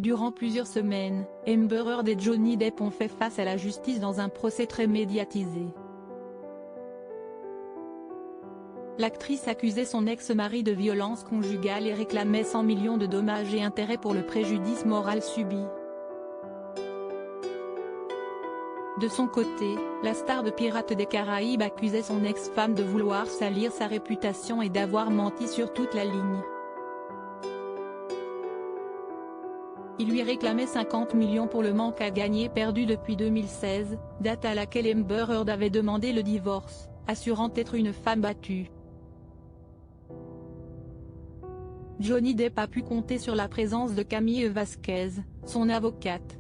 Durant plusieurs semaines, Amber Heard et Johnny Depp ont fait face à la justice dans un procès très médiatisé. L'actrice accusait son ex-mari de violence conjugale et réclamait 100 millions de dommages et intérêts pour le préjudice moral subi. De son côté, la star de Pirates des Caraïbes accusait son ex-femme de vouloir salir sa réputation et d'avoir menti sur toute la ligne. Il lui réclamait 50 millions pour le manque à gagner perdu depuis 2016, date à laquelle Amber Heard avait demandé le divorce, assurant être une femme battue. Johnny Depp a pu compter sur la présence de Camille Vasquez, son avocate.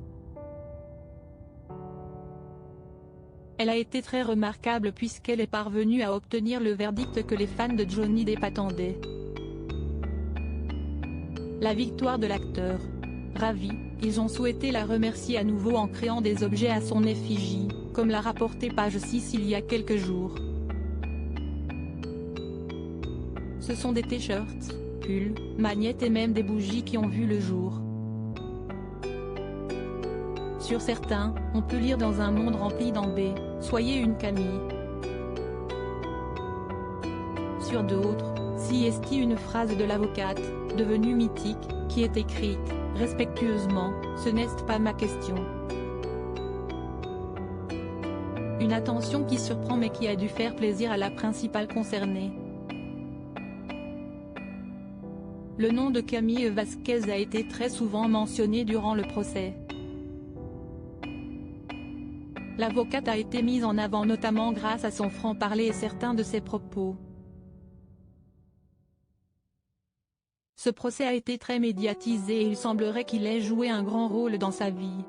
Elle a été très remarquable puisqu'elle est parvenue à obtenir le verdict que les fans de Johnny Depp attendaient. La victoire de l'acteur. Ravis, ils ont souhaité la remercier à nouveau en créant des objets à son effigie, comme l'a rapporté Page 6 il y a quelques jours. Ce sont des t-shirts, pulls, magnettes et même des bougies qui ont vu le jour. Sur certains, on peut lire dans un monde rempli d'embêts, soyez une Camille. Sur d'autres, s'y est une phrase de l'avocate, devenue mythique, qui est écrite, respectueusement, ce n'est pas ma question. Une attention qui surprend mais qui a dû faire plaisir à la principale concernée. Le nom de Camille Vasquez a été très souvent mentionné durant le procès. L'avocate a été mise en avant notamment grâce à son franc-parler et certains de ses propos. Ce procès a été très médiatisé et il semblerait qu'il ait joué un grand rôle dans sa vie.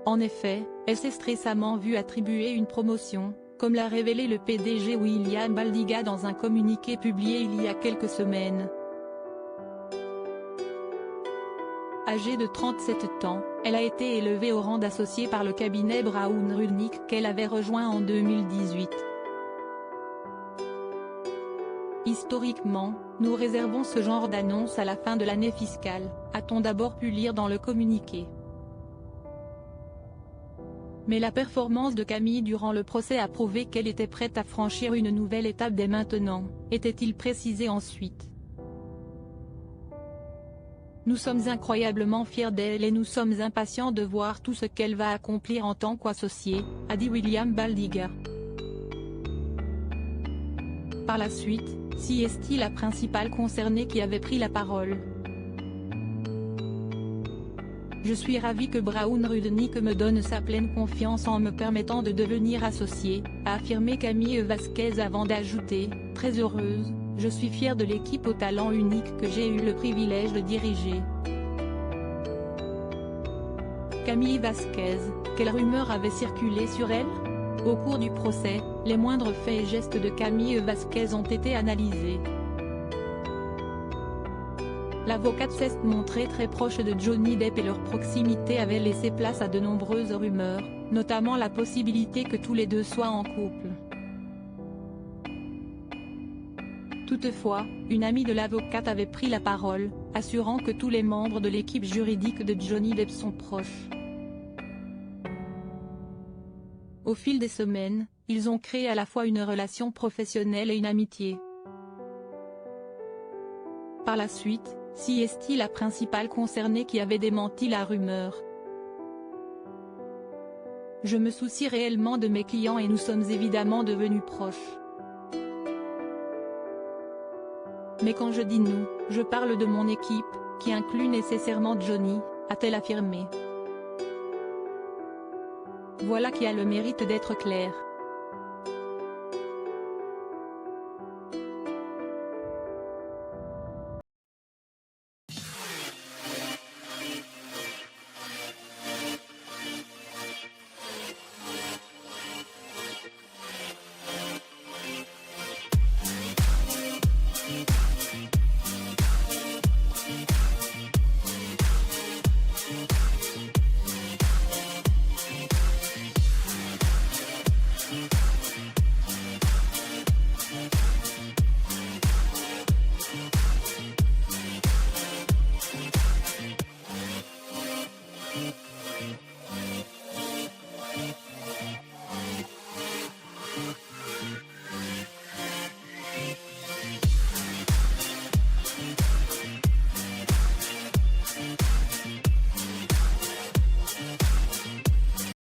En effet, elle s'est récemment vue attribuer une promotion, comme l'a révélé le PDG William Baldiga dans un communiqué publié il y a quelques semaines. Âgée de 37 ans, elle a été élevée au rang d'associée par le cabinet Brown Rudnick qu'elle avait rejoint en 2018. Historiquement, nous réservons ce genre d'annonce à la fin de l'année fiscale, a-t-on d'abord pu lire dans le communiqué. Mais la performance de Camille durant le procès a prouvé qu'elle était prête à franchir une nouvelle étape dès maintenant, était-il précisé ensuite. Nous sommes incroyablement fiers d'elle et nous sommes impatients de voir tout ce qu'elle va accomplir en tant qu'associée, a dit William Baldiga. Par la suite, c'est la principale concernée qui avait pris la parole. Je suis ravie que Brown Rudnick me donne sa pleine confiance en me permettant de devenir associée, a affirmé Camille Vasquez avant d'ajouter, très heureuse, je suis fière de l'équipe au talent unique que j'ai eu le privilège de diriger. Camille Vasquez, quelle rumeur avait circulé sur elle ? Au cours du procès, les moindres faits et gestes de Camille Vasquez ont été analysés. L'avocate s'est montrée très proche de Johnny Depp et leur proximité avait laissé place à de nombreuses rumeurs, notamment la possibilité que tous les deux soient en couple. Toutefois, une amie de l'avocate avait pris la parole, assurant que tous les membres de l'équipe juridique de Johnny Depp sont proches. Au fil des semaines, ils ont créé à la fois une relation professionnelle et une amitié. Par la suite, c'est la principale concernée qui avait démenti la rumeur. Je me soucie réellement de mes clients et nous sommes évidemment devenus proches. Mais quand je dis nous, je parle de mon équipe, qui inclut nécessairement Johnny, a-t-elle affirmé. Voilà qui a le mérite d'être clair.